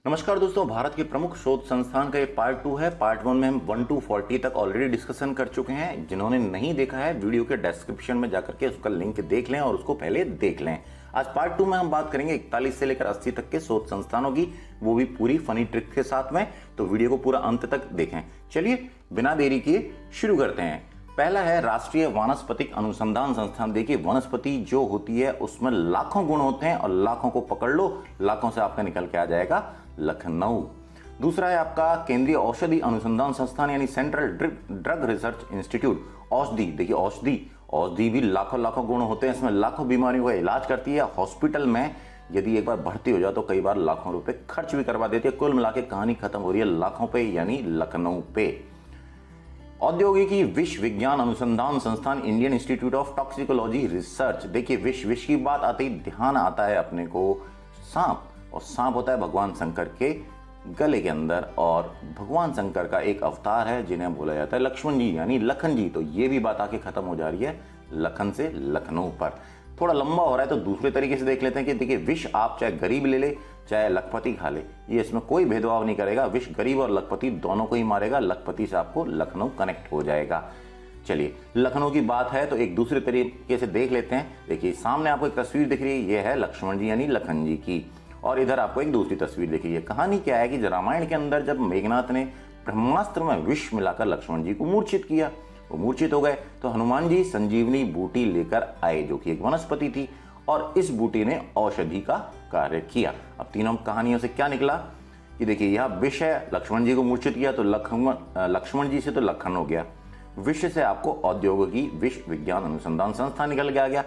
नमस्कार दोस्तों, भारत के प्रमुख शोध संस्थान का ये पार्ट 2 है। पार्ट 1 में हम 1 to 40 तक ऑलरेडी डिस्कशन कर चुके हैं। जिन्होंने नहीं देखा है, वीडियो के डिस्क्रिप्शन में जाकर के उसका लिंक देख लें और उसको पहले देख लें। आज पार्ट 2 में हम बात करेंगे 41 से लेकर 80 तक के शोध संस्थानों की, वो भी पूरी फनी ट्रिक के साथ में। तो वीडियो को पूरा अंत तक देखें। चलिए बिना देरी किए शुरू करते हैं। पहला है राष्ट्रीय वानस्पतिक अनुसंधान संस्थान। देखिए, वनस्पति जो होती है उसमें लाखों गुण होते हैं और लाखों को पकड़ लो, लाखों से आपका निकल के आ जाएगा लखनऊ। दूसरा है आपका केंद्रीय औषधि अनुसंधान संस्थान यानी सेंट्रल ड्रग रिसर्च इंस्टीट्यूट। औषधि, देखिए औषधि भी लाखों लाखों गुण होते हैं, इसमें लाखों बीमारियों का इलाज करती है। हॉस्पिटल में यदि एक बार भर्ती हो जाए तो कई बार लाखों रुपए खर्च भी करवा देती है। कुल मिला के कहानी खत्म हो रही है लाखों पे, यानी लखनऊ पे। औद्योगिकी विश्व विज्ञान अनुसंधान संस्थान Indian Institute of toxicology research. देखिए, विश्व की बात आते ही ध्यान आता है अपने को सांप, और सांप होता है भगवान शंकर के गले के अंदर, और भगवान शंकर का एक अवतार है जिन्हें बोला जाता है लक्ष्मण जी यानी लखन जी। तो ये भी बात आके खत्म हो जा रही है लखन से लखनऊ पर। थोड़ा लंबा हो रहा है तो दूसरे तरीके से देख लेते हैं कि देखिए, विष आप चाहे गरीब ले ले चाहे लखपति खा ले, ये इसमें कोई भेदभाव नहीं करेगा। विष गरीब और लखपति दोनों को ही मारेगा। लखपति से आपको लखनऊ कनेक्ट हो जाएगा। चलिए, लखनऊ की बात है तो एक दूसरे तरीके से देख लेते हैं। देखिए, सामने आपको एक तस्वीर दिख रही है, ये है लक्ष्मण जी यानी लखन जी की, और इधर आपको एक दूसरी तस्वीर दिख रही है। कहानी क्या है कि रामायण के अंदर जब मेघनाथ ने ब्रह्मास्त्र में विष मिलाकर लक्ष्मण जी को मूर्छित किया, वो मूर्छित हो गए, तो हनुमान जी संजीवनी बूटी लेकर आए जो कि एक वनस्पति थी, और इस बूटी ने औषधि का कार्य किया। अब तीनों कहानियों से क्या निकला कि देखिए, यह विष है, लक्ष्मण जी को मूर्छित किया तो लक्ष्मण जी से तो लखन हो गया। विष से आपको औद्योगिकी विश्व विज्ञान अनुसंधान संस्थान निकल के आ गया।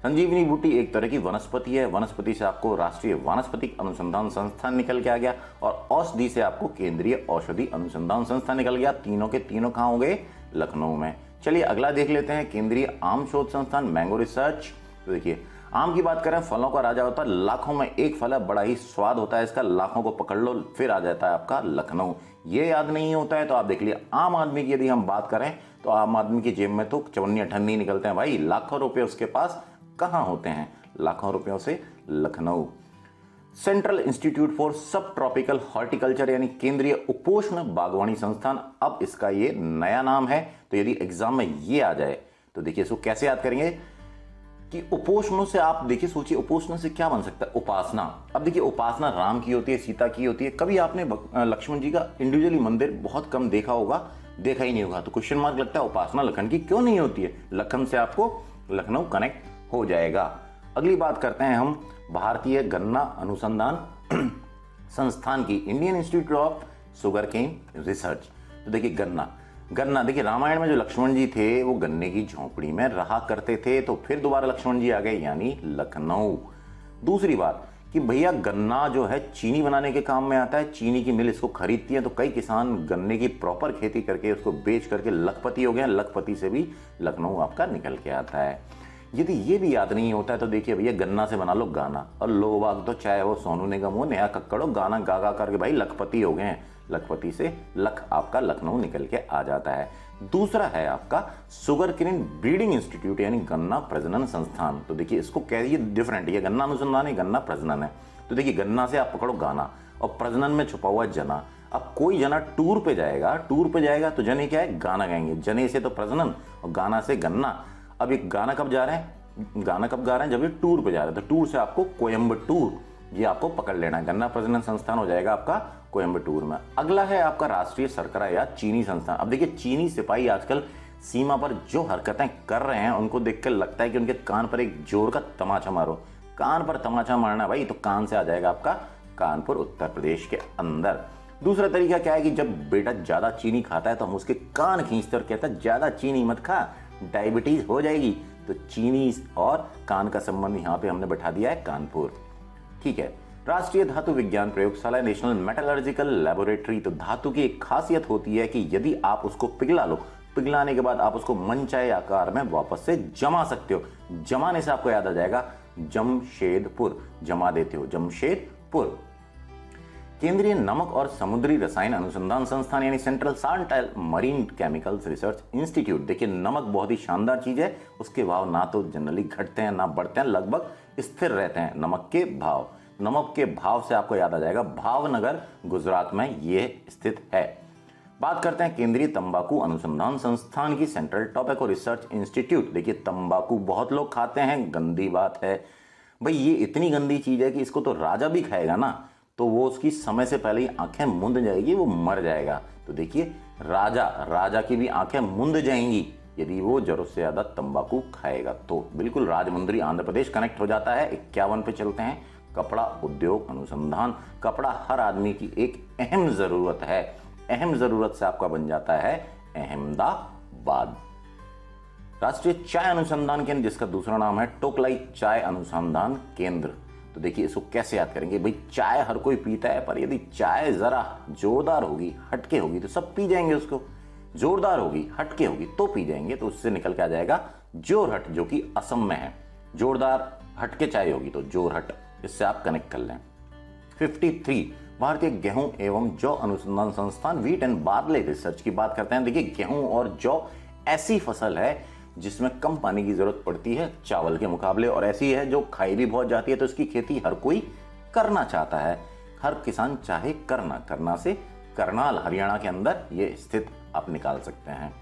संजीवनी बूटी एक तरह की वनस्पति है, वनस्पति से आपको राष्ट्रीय वानस्पतिक अनुसंधान संस्थान निकल के आ गया, और औषधि से आपको केंद्रीय औषधि अनुसंधान संस्थान निकल गया। तीनों के तीनों कहाँ हो गए? लखनऊ में। चलिए अगला देख लेते हैं, केंद्रीय आम शोध संस्थान मैंगो रिसर्च। तो देखिए, आम की बात करें, फलों का राजा होता है, लाखों में एक फल है, बड़ा ही स्वाद होता है इसका, लाखों को पकड़ लो फिर आ जाता है आपका लखनऊ। ये याद नहीं होता है तो आप देख लिए आम आदमी की यदि हम बात करें तो आम आदमी की जेब में तो चवन्नी अठन्नी निकलते हैं भाई, लाखों रुपए उसके पास कहां होते हैं? लाखों रुपयों से लखनऊ। सेंट्रल इंस्टीट्यूट फॉर सब ट्रॉपिकल हॉर्टिकल्चर यानी केंद्रीय उपोष्ण बागवानी संस्थान, अब इसका ये नया नाम है। तो यदि एग्जाम में ये आ जाए तो देखिए, इसको कैसे याद करेंगे कि उपोष्णों से आप देखिए, सोचिए उपोष्ण से क्या बन सकता है? उपासना। अब देखिए, उपासना राम की होती है, सीता की होती है। कभी आपने लक्ष्मण जी का इंडिविजुअली मंदिर बहुत कम देखा होगा, देखा ही नहीं होगा, तो क्वेश्चन मार्क लगता है उपासना लखन की क्यों नहीं होती है? लखन से आपको लखनऊ कनेक्ट हो जाएगा। अगली बात करते हैं हम भारतीय गन्ना अनुसंधान संस्थान की, Indian Institute of Sugarcane Research. तो देखिए, गन्ना देखिए, रामायण में जो लक्ष्मण जी थे वो गन्ने की झोंपड़ी में रहा करते थे, तो फिर दोबारा लक्ष्मण जी आ गए यानी लखनऊ। दूसरी बात कि भैया, गन्ना जो है चीनी बनाने के काम में आता है, चीनी की मिल इसको खरीदती है, तो कई किसान गन्ने की प्रॉपर खेती करके उसको बेच करके लखपति हो गए। लखपति से भी लखनऊ आपका निकल के आता है। यदि ये भी याद नहीं होता है तो देखिए भैया, गन्ना से बना लो गाना, और लोग बाग तो चाहे वो सोनू निगम हो, नेहा कक्कड़ हो, गाना गा गा करके भाई लखपति हो गए हैं। लखपति से लख आपका लखनऊ निकल के आ जाता है। दूसरा है आपका शुगर केन ब्रीडिंग इंस्टीट्यूट यानी गन्ना प्रजनन संस्थान। तो देखिए, इसको कह दिए डिफरेंट, ये गन्ना अनुसंधान है, गन्ना प्रजनन है। तो देखिए, गन्ना से आप पकड़ो गाना, और प्रजनन में छुपा हुआ जना। अब कोई जना टूर पे जाएगा तो जने क्या है? गाना गाएंगे। जने से तो प्रजनन और गाना से गन्ना। अब ये गाना कब गा रहे हैं? जब ये टूर पे जा रहे हैं, तो टूर से आपको कोयम्बटूर, ये आपको पकड़ लेना है। गन्ना प्रजनन संस्थान हो जाएगा आपका कोयम्बटूर में। अगला है आपका राष्ट्रीय शर्करा या चीनी संस्थान। अब देखिए, चीनी सिपाही आजकल सीमा पर जो हरकतें कर रहे हैं उनको देखकर लगता है कि उनके कान पर एक जोर का तमाचा मारो। कान पर तमाचा मारना भाई, तो कान से आ जाएगा आपका कानपुर, उत्तर प्रदेश के अंदर। दूसरा तरीका क्या है कि जब बेटा ज्यादा चीनी खाता है तो हम उसके कान खींचते और कहते हैं ज्यादा चीनी मत खा, डायबिटीज हो जाएगी। तो चीनी और कान का संबंध यहाँ पे हमने बैठा दिया है कानपुर। ठीक है। राष्ट्रीय धातु विज्ञान प्रयोगशाला नेशनल मेटलर्जिकल लैबोरेटरी। तो धातु की एक खासियत होती है कि यदि आप उसको पिघला लो, पिघलाने के बाद आप उसको मनचाहे आकार में वापस से जमा सकते हो। जमाने से आपको याद आ जाएगा जमशेदपुर, जमा देते हो जमशेदपुर। केंद्रीय नमक और समुद्री रसायन अनुसंधान संस्थान यानी central salt marine chemicals research institute. देखिए, नमक बहुत ही शानदार चीज है, उसके भाव ना तो जनरली घटते हैं ना बढ़ते हैं, लगभग स्थिर रहते हैं नमक के भाव। नमक के भाव से आपको याद आ जाएगा भावनगर गुजरात में ये स्थित है। बात करते हैं केंद्रीय तंबाकू अनुसंधान संस्थान की, सेंट्रल टोबैको रिसर्च इंस्टीट्यूट। देखिए तंबाकू बहुत लोग खाते हैं, गंदी बात है भाई, ये इतनी गंदी चीज है कि इसको तो राजा भी खाएगा ना तो वो उसकी समय से पहले ही आंखें मुंद जाएगी, वो मर जाएगा। तो देखिए राजा की भी आंखें मुंद जाएंगी यदि वो जरूरत से ज्यादा तंबाकू खाएगा। तो बिल्कुल राजमुंद्री आंध्र प्रदेश कनेक्ट हो जाता है। 51 पे चलते हैं, कपड़ा उद्योग अनुसंधान। कपड़ा हर आदमी की एक अहम जरूरत है, अहम जरूरत से आपका बन जाता है अहमदाबाद। राष्ट्रीय चाय अनुसंधान केंद्र, जिसका दूसरा नाम है टोकलाई चाय अनुसंधान केंद्र। तो देखिए इसको कैसे याद करेंगे भाई, चाय हर कोई पीता है, पर यदि चाय जरा जोरदार होगी, हटके होगी तो सब पी जाएंगे उसको। जोरदार होगी, हटके होगी तो पी जाएंगे, तो उससे निकल के आ जाएगा जोरहट, जो कि असम में है। जोरदार हटके चाय होगी तो जोरहट, इससे आप कनेक्ट कर लें। 53 भारतीय गेहूं एवं जौ अनुसंधान संस्थान, व्हीट एंड बार्ले रिसर्च की बात करते हैं। देखिए गेहूं और जौ ऐसी फसल है जिसमें कम पानी की जरूरत पड़ती है चावल के मुकाबले, और ऐसी है जो खाई भी बहुत जाती है, तो इसकी खेती हर कोई करना चाहता है, हर किसान चाहे करना से करनाल हरियाणा के अंदर ये स्थित आप निकाल सकते हैं।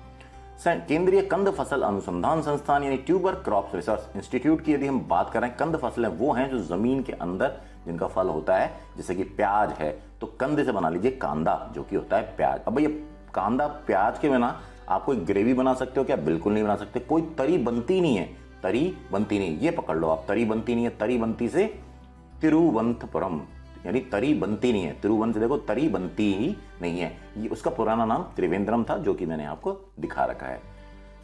केंद्रीय कंद फसल अनुसंधान संस्थान यानी ट्यूबर क्रॉप्स रिसर्च इंस्टीट्यूट की यदि हम बात करें, कंद फसलें वो हैं जो जमीन के अंदर जिनका फल होता है, जैसे कि प्याज है तो कंद से बना लीजिए कांदा, जो कि होता है प्याज। अब ये कांदा प्याज के बिना आप कोई ग्रेवी बना सकते हो क्या? बिल्कुल नहीं बना सकते। कोई तरी बनती नहीं है, तरी बनती नहीं, ये पकड़ लो आप, तरी बनती नहीं है। तरी बनती से तिरुवंतपुरम, यानी तरी बनती नहीं है। तिरुवन से देखो तरी बनती ही नहीं है, ये उसका पुराना नाम त्रिवेंद्रम था, जो कि मैंने आपको दिखा रखा है।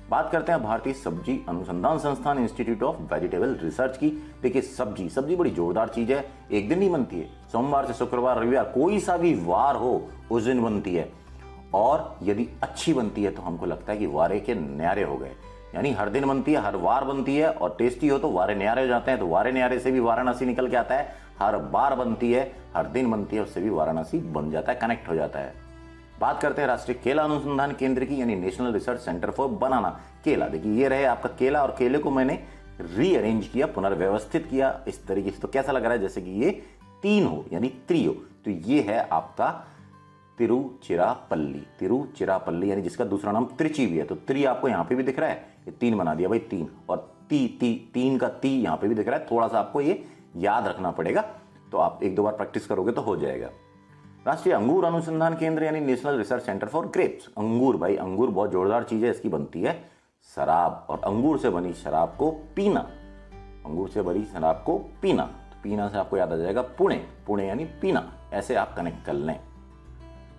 बात करते हैं भारतीय सब्जी अनुसंधान संस्थान इंस्टीट्यूट ऑफ वेजिटेबल रिसर्च की। देखिए सब्जी बड़ी जोरदार चीज है, एक दिन नहीं बनती है, सोमवार से शुक्रवार रविवार कोई सा भी वार हो उस दिन बनती है, और यदि अच्छी बनती है तो हमको लगता है कि वारे के न्यारे हो गए। यानी हर दिन बनती है, हर वार बनती है, और टेस्टी हो तो वारे न्यारे हो जाते हैं। तो वारे न्यारे से भी वाराणसी निकल के आता है, हर बार बनती है, हर दिन बनती है, उससे भी वाराणसी बन जाता है, कनेक्ट हो जाता है। बात करते हैं राष्ट्रीय केला अनुसंधान केंद्र की, यानी नेशनल रिसर्च सेंटर फॉर बनाना। केला, देखिए ये रहे आपका केला, और केले को मैंने रीअरेंज किया, पुनर्व्यवस्थित किया इस तरीके से, तो कैसा लग रहा है जैसे कि ये 3 हो यानी त्रि हो। तो ये है आपका तिरुचिरापल्ली, यानी जिसका दूसरा नाम त्रिची भी है। तो त्रि आपको यहाँ पे भी दिख रहा है, ये 3 बना दिया भाई, 3, और तीन का ती यहाँ पे भी दिख रहा है। थोड़ा सा आपको ये याद रखना पड़ेगा, तो आप 1-2 बार प्रैक्टिस करोगे तो हो जाएगा। राष्ट्रीय अंगूर अनुसंधान केंद्र यानी national research centre for grapes. अंगूर, भाई अंगूर बहुत जोरदार चीज है, इसकी बनती है शराब, और अंगूर से बनी शराब को पीना, अंगूर से बनी शराब को पीना, तो पीना से आपको याद आ जाएगा पुणे यानी पीना, ऐसे आप कनेक्ट कर लें।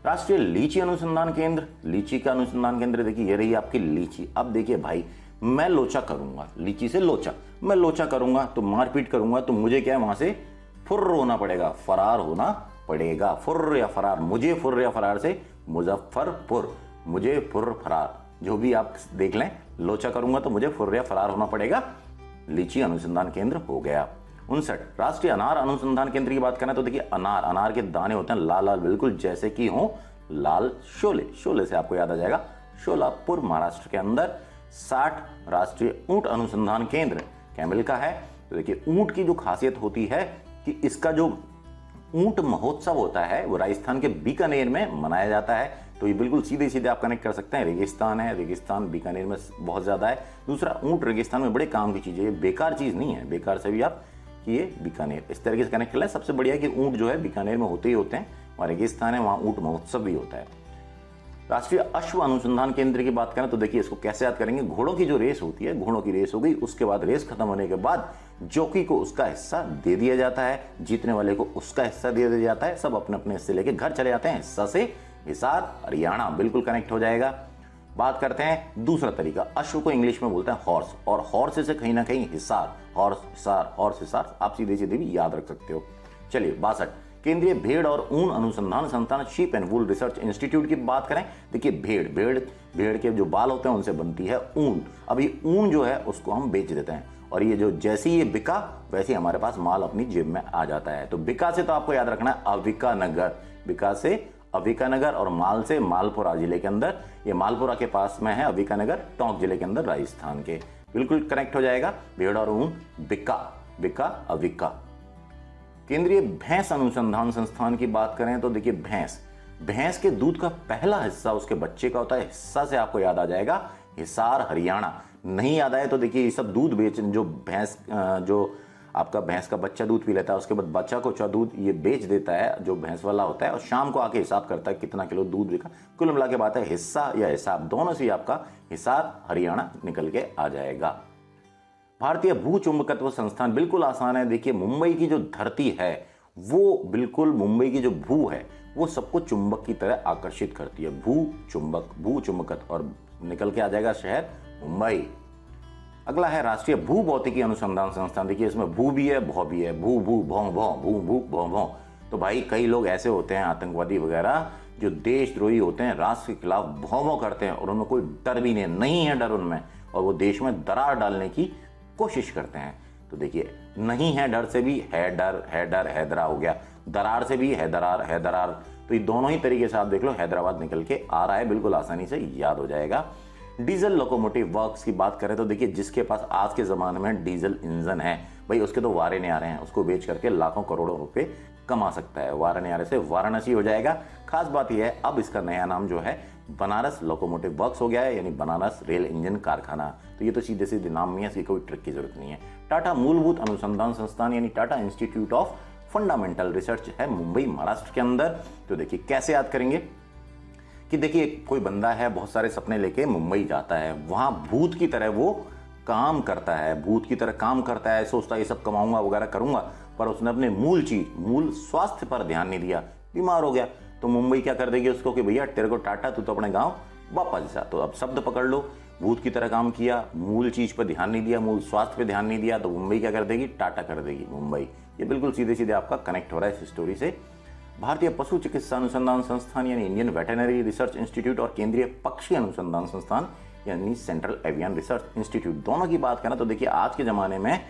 राष्ट्रीय लीची अनुसंधान केंद्र, लीची का अनुसंधान केंद्र, देखिए ये रही आपकी लीची। अब देखिए भाई, मैं लोचा करूंगा, लीची से लोचा, मैं लोचा करूंगा तो मारपीट करूंगा, तो मुझे क्या है वहां से फुर्र होना पड़ेगा, फरार होना पड़ेगा। फुर्र या फरार, मुझे फुर्र या फरार से मुजफ्फरपुर, मुझे फुर्र फरार, जो भी आप देख लें, लोचा करूंगा तो मुझे फुर्र या फरार होना पड़ेगा। लीची अनुसंधान केंद्र हो गया। 59 राष्ट्रीय अनार अनुसंधान केंद्र की बात करें तो देखिए अनार के दाने होते हैं लाल लाल, बिल्कुल जैसे कि हो लाल शोले। शोले से आपको याद आ जाएगा शोलापुर, महाराष्ट्र के अंदर। 60 राष्ट्रीय ऊंट अनुसंधान केंद्र कैमल का है। तो देखिए ऊंट की जो खासियत होती है कि इसका जो ऊंट महोत्सव होता है वो राजस्थान के बीकानेर में मनाया जाता है। तो ये बिल्कुल सीधे सीधे आप कनेक्ट कर सकते हैं, रेगिस्तान है, रेगिस्तान बीकानेर में बहुत ज्यादा है। दूसरा, ऊंट रेगिस्तान में बड़े काम की चीज है, ये बेकार चीज नहीं है, बेकार से भी आप कि ये बीकानेर, इस तरीके से कनेक्ट कर लें। सबसे बढ़िया है कि ऊंट जो है बीकानेर में होते ही होते हैं, वहाँ रेगिस्तान है, वहाँ ऊंट महोत्सव भी होता है। राष्ट्रीय अश्व अनुसंधान केंद्र की बात करें तो देखिए इसको कैसे याद करेंगे। घोड़ों की जो रेस होती है, घोड़ों की रेस हो गई, उसके बाद रेस खत्म होने के बाद जॉकी को उसका हिस्सा दे दिया जाता है, जीतने वाले को उसका हिस्सा दे दिया जाता है, सब अपने अपने हिस्से लेके घर चले जाते हैं। हिस्सा से हिसार, हरियाणा, बिल्कुल कनेक्ट हो जाएगा। बात करते हैं दूसरा तरीका, अश्व को इंग्लिश में बोलते हैं हॉर्स, और हॉर्स से कहीं ना कहीं हिसार, हॉर्स हिसार, हॉर्स हिसार, आप सीधे सीधे भी याद रख सकते हो। चलिए 62 केंद्रीय भेड़ और ऊन अनुसंधान संस्थान sheep and wool research institute की बात करें। देखिए भेड़ के जो बाल होते हैं उनसे बनती है ऊन। अब ये ऊन जो है उसको हम बेच देते हैं, और ये जो जैसे ही ये बिका वैसे ही हमारे पास माल अपनी जेब में आ जाता है। तो बिका से तो आपको याद रखना है अविका नगर, बिका से अविका नगर, और माल से मालपुरा जिले के अंदर, ये मालपुरा के पास में है अविका नगर, टोंक जिले के अंदर राजस्थान के, बिल्कुल कनेक्ट हो जाएगा। भेड़ और ऊन बिका, बिका अविका। केंद्रीय भैंस अनुसंधान संस्थान की बात करें तो देखिए भैंस के दूध का पहला हिस्सा उसके बच्चे का होता है। हिस्सा से आपको याद आ जाएगा हिसार हरियाणा। नहीं याद आए तो देखिए ये सब दूध बेच जो आपका भैंस का बच्चा दूध पी लेता है, उसके बाद बच्चा को दूध ये बेच देता है जो भैंस वाला होता है, और शाम को आके हिसाब करता है कितना किलो दूध बिका। कुल मिला के बात है हिस्सा या हिसाब दोनों से आपका हिसार हरियाणा निकल के आ जाएगा। भारतीय भू चुंबकत्व संस्थान बिल्कुल आसान है। देखिए मुंबई की जो धरती है वो बिल्कुल मुंबई की जो भू है वो सबको चुंबक की तरह आकर्षित करती है। भू चुंबकत्व, और निकल के आ जाएगा शहर मुंबई। अगला है राष्ट्रीय भू भौतिकी अनुसंधान संस्थान। देखिए इसमें भू भी है भौ भी है, भू भू भौ भौ भू भू भौ भौ। तो भाई कई लोग ऐसे होते हैं आतंकवादी वगैरह जो देशद्रोही होते हैं, राष्ट्र के खिलाफ भौ भौ करते हैं और उनमें कोई डर भी नहीं है डर उनमें, और वो देश में दरार डालने की कोशिश करते हैं। तो देखिए नहीं है डर से भी है डर है दरा हो गया, दरार से भी है दरार। तो ये दोनों ही तरीके से आप देख लो हैदराबाद निकल के आ रहा है, बिल्कुल आसानी से याद हो जाएगा। डीजल लोकोमोटिव वर्क्स की बात करें तो देखिए जिसके पास आज के ज़माने में डीजल इंजन है भाई उसके तो वारे नहीं आ रहे हैं, उसको बेच करके लाखों करोड़ों रुपए कमा सकता है। वारे नहीं आ रहे से वाराणसी हो जाएगा। खास बात यह है अब इसका नया नाम जो है बनारस लोकोमोटिव वर्क्स हो गया है, यानी बनारस रेल इंजन कारखाना। तो ये तो सीधे सीधे नाम में है, इसकी कोई ट्रिक की जरूरत नहीं है। टाटा मूलभूत अनुसंधान संस्थान यानी Tata institute of fundamental research है मुंबई महाराष्ट्र के अंदर। तो देखिए कैसे याद करेंगे कि देखिए कोई बंदा है बहुत सारे सपने लेके मुंबई जाता है, वहां भूत की तरह वो काम करता है, भूत की तरह काम करता है, सोचता है ये सब कमाऊंगा वगैरह करूंगा, पर उसने अपने मूल स्वास्थ्य पर ध्यान नहीं दिया, बीमार हो गया। तो मुंबई क्या कर देगी उसको कि भैया तेरे को टाटा, तू तो अपने गांव वापस जा। तो अब शब्द पकड़ लो, भूत की तरह काम किया, मूल चीज पर ध्यान नहीं दिया, मूल स्वास्थ्य पर ध्यान नहीं दिया, तो मुंबई क्या कर देगी, टाटा कर देगी मुंबई। ये बिल्कुल सीधे सीधे आपका कनेक्ट हो रहा है इस स्टोरी से। भारतीय पशु चिकित्सा अनुसंधान संस्थान यानी इंडियन वेटरनरी रिसर्च इंस्टीट्यूट और केंद्रीय पक्षी अनुसंधान संस्थान यानी सेंट्रल एवियन रिसर्च इंस्टीट्यूट, दोनों की बात करें तो देखिए आज के ज़माने में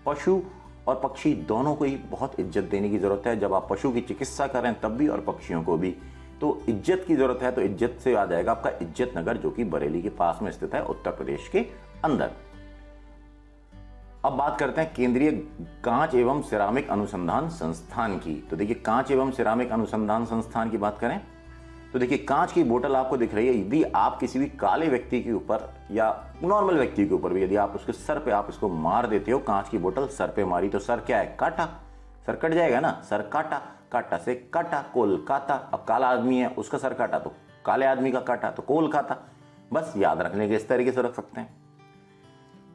पशु और पक्षी दोनों को ही बहुत इज्जत देने की ज़रूरत है। जब आप पशु की चिकित्सा करें तब भी और पक्षियों को भी, तो इज्जत की ज़रूरत है। तो इज्जत से आ जाएगा आपका इज्जत नगर जो कि बरेली के पास में स्थित है उत्तर प्रदेश के अंदर। अब बात करते हैं केंद्रीय कांच एवं सिरामिक अनुसंधान संस्थान की। तो देखिए कांच एवं सिरामिक अनुसंधान संस्थान की बात करें तो देखिए कांच की बोतल आपको दिख रही है। यदि आप किसी भी काले व्यक्ति के ऊपर या नॉर्मल व्यक्ति के ऊपर भी यदि आप उसके सर पे आप इसको मार देते हो, कांच की बोतल सर पे मारी तो सर क्या है, काटा, सर कट जाएगा ना, सर काटा, काटा से काटा, कोलकाता। अब काला आदमी है उसका सर काटा तो काले आदमी का काटा तो कोलकाता। बस याद रखने के इस तरीके से रख सकते हैं।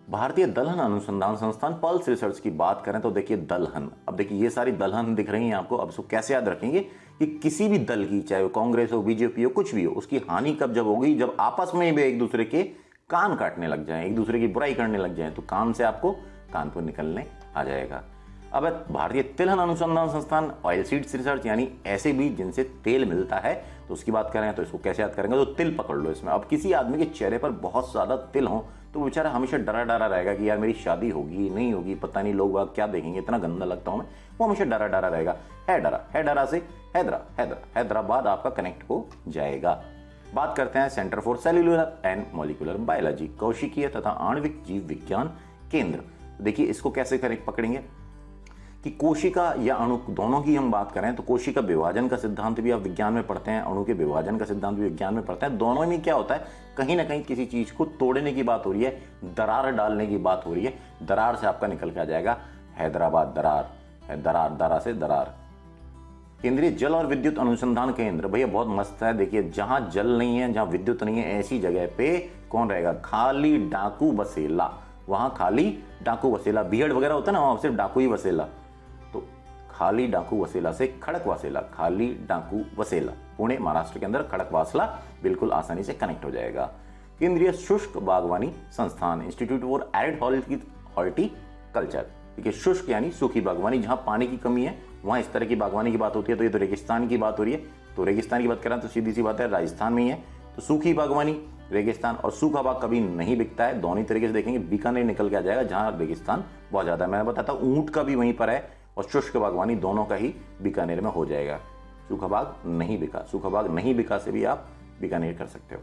भारतीय दलहन अनुसंधान संस्थान पल्स रिसर्च की बात करें तो देखिए दलहन, अब देखिए ये सारी दलहन दिख रही हैं आपको। अब इसको कैसे याद रखेंगे कि किसी भी दल की, चाहे वो कांग्रेस हो, बीजेपी हो, कुछ भी हो, उसकी हानि कब जब होगी, जब आपस में भी एक दूसरे के कान काटने लग जाएं, एक दूसरे की बुराई करने लग जाएं, तो कान से आपको कानपुर निकलने आ जाएगा। अब भारतीय तिलहन अनुसंधान संस्थान ऑयल सीड्स रिसर्च यानी ऐसे बीज जिनसे तेल मिलता है, तो उसकी बात करें तो इसको कैसे याद करेंगे, तो तिल पकड़ लो इसमें। अब किसी आदमी के चेहरे पर बहुत ज्यादा तिल हो तो वो बेचारा हमेशा डरा डरा रहेगा कि यार मेरी शादी होगी नहीं होगी, पता नहीं लोग बाग क्या देखेंगे, इतना गंदा लगता हूं मैं, वो हमेशा डरा डरा रहेगा। है डरा से हैदराबाद आपका कनेक्ट हो जाएगा। बात करते हैं centre for cellular and molecular biology, कोशिकीय तथा आणविक जीव विज्ञान केंद्र। देखिए इसको कैसे करेक्ट पकड़ेंगे कि कोशिका या अणु दोनों की हम बात करें तो कोशिका विभाजन का सिद्धांत भी आप विज्ञान में पढ़ते हैं, अणु के विभाजन का सिद्धांत भी विज्ञान में पढ़ते हैं। दोनों में क्या होता है, कहीं ना कहीं किसी चीज को तोड़ने की बात हो रही है, दरार डालने की बात हो रही है। दरार से आपका निकल के आ जाएगा हैदराबाद, दरार से दरार। केंद्रीय जल और विद्युत अनुसंधान केंद्र, भैया बहुत मस्त है। देखिए जहां जल नहीं है, जहां विद्युत नहीं है, ऐसी जगह पे कौन रहेगा, खाली डाकू बसेला। वहां खाली डाकू बसेला, बीहड़ वगैरह होता है ना, वहां सिर्फ डाकू ही बसेला। खाली डाकू वसेला से खड़क वासेला, खाली डाकू वसेला, पुणे महाराष्ट्र के अंदर खड़क वासला बिल्कुल आसानी से कनेक्ट हो जाएगा। केंद्रीय शुष्क बागवानी संस्थान इंस्टीट्यूट फॉर एरिड हॉर्टिकल्चर। देखिए शुष्क यानी सूखी बागवानी, जहां पानी की कमी है वहां इस तरह की बागवानी की बात होती है। तो ये तो रेगिस्तान की बात हो रही है, तो रेगिस्तान की बात करें तो सीधी सी बात है राजस्थान में ही है। तो सूखी बागवानी, रेगिस्तान, और सूखा बाग कभी नहीं बिकता है, दोनों तरीके से देखेंगे। बीकानेर निकल के आ जाएगा जहां रेगिस्तान बहुत ज्यादा है। मैं बताता हूं ऊंट का भी वहीं पर है और शुष्क बागवानी दोनों का ही बीकानेर में हो जाएगा। सूखा बाग नहीं बिका से भी आप बीकानेर कर सकते हो।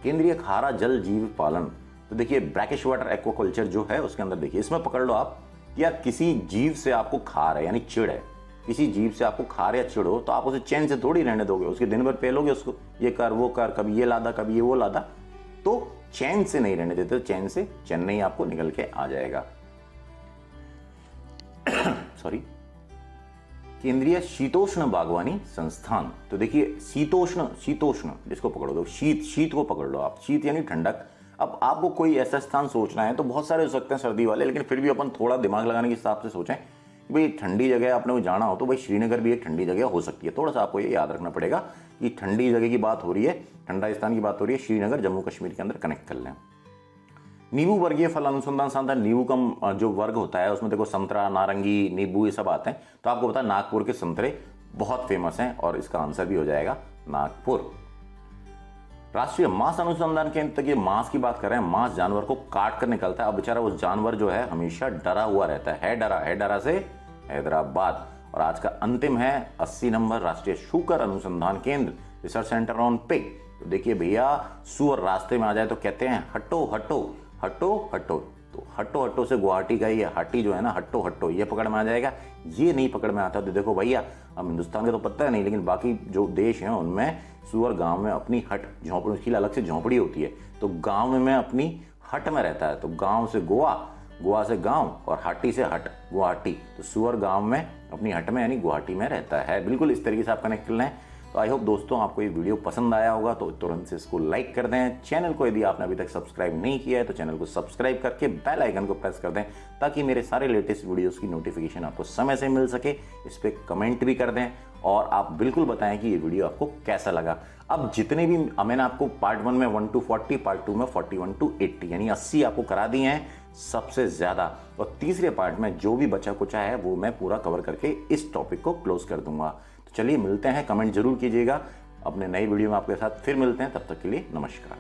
केंद्रीय खारा जल जीव पालन, तो देखिए ब्रैकिश वाटर एक्वाकल्चर जो है उसके अंदर देखिए इसमें पकड़ लो आप कि यार किसी जीव से आपको खार है यानी चिढ़ है, किसी जीव से आपको खार या चिढ़ हो तो आप उसे चैन से थोड़ी रहने दोगे, उसके दिन भर पेलोगे उसको, ये कर वो कर, कभी ये लादा कभी ये वो लादा, तो चैन से नहीं रहने देते, चैन से चेन्नई आपको निकल के आ जाएगा। सॉरी। केंद्रीय शीतोष्ण बागवानी संस्थान, तो देखिए शीतोष्ण, शीतोष्ण जिसको पकड़ दो, शीत, शीत को पकड़ लो आप, शीत यानी ठंडक। अब आपको कोई ऐसा स्थान सोचना है तो बहुत सारे हो सकते हैं सर्दी वाले, लेकिन फिर भी अपन थोड़ा दिमाग लगाने के हिसाब से सोचें कि भाई ठंडी जगह आपने को जाना हो तो भाई श्रीनगर भी एक ठंडी जगह हो सकती है। थोड़ा सा आपको ये याद रखना पड़ेगा कि ठंडी जगह की बात हो रही है, ठंडा स्थान की बात हो रही है, श्रीनगर जम्मू कश्मीर के अंदर कनेक्ट कर लें। नींबू वर्गीय फल अनुसंधान संस्थान, नींबू का जो वर्ग होता है उसमें देखो संतरा, नारंगी, नींबू ये सब आते हैं। तो आपको पता है नागपुर के संतरे बहुत फेमस हैं और इसका आंसर भी हो जाएगा नागपुर। राष्ट्रीय मांस अनुसंधान केंद्र, तक ये मांस की बात कर रहे हैं, मांस जानवर को काट कर निकलता है। अब बेचारा वो जानवर जो है हमेशा डरा हुआ रहता है डरा, है डरा से हैदराबाद। और आज का अंतिम है 80 नंबर, राष्ट्रीय शूकर अनुसंधान केंद्र, रिसर्च सेंटर ऑन पिग। तो देखिए भैया, सुअर रास्ते में आ जाए तो कहते हैं हटो हटो हटो हटो, तो हटो हटो से गुवाहाटी का ये हाटी जो है ना, हटो हटो, ये पकड़ में आ जाएगा। ये नहीं पकड़ में आता तो देखो भैया, हम हिंदुस्तान का तो पता है नहीं, लेकिन बाकी जो देश हैं उनमें सुअर गांव में अपनी हट, झोंपड़ी, उसकी अलग से झोंपड़ी होती है, तो गांव में अपनी हट में रहता है। तो गांव से गोवा, गोवा से गांव और हाटी से हट, गुवाहाटी। तो सुअर गांव में अपनी हट में यानी गुवाहाटी में रहता है। बिल्कुल इस तरीके से आप कनेक्ट कर लें। तो आई होप दोस्तों आपको ये वीडियो पसंद आया होगा, तो तुरंत से इसको लाइक कर दें। चैनल को यदि आपने अभी तक सब्सक्राइब नहीं किया है तो चैनल को सब्सक्राइब करके बेल आइकन को प्रेस कर दें, ताकि मेरे सारे लेटेस्ट वीडियोस की नोटिफिकेशन आपको समय से मिल सके। इस पर कमेंट भी कर दें और आप बिल्कुल बताएं कि ये वीडियो आपको कैसा लगा। अब जितने भी मैंने आपको पार्ट 1 में 1 to 40, पार्ट 2 में 41 to 80 यानी 80 आपको करा दिए हैं सबसे ज्यादा, और तीसरे पार्ट में जो भी बचा कुचा है वो मैं पूरा कवर करके इस टॉपिक को क्लोज कर दूंगा। तो चलिए मिलते हैं, कमेंट जरूर कीजिएगा। अपने नई वीडियो में आपके साथ फिर मिलते हैं, तब तक के लिए नमस्कार।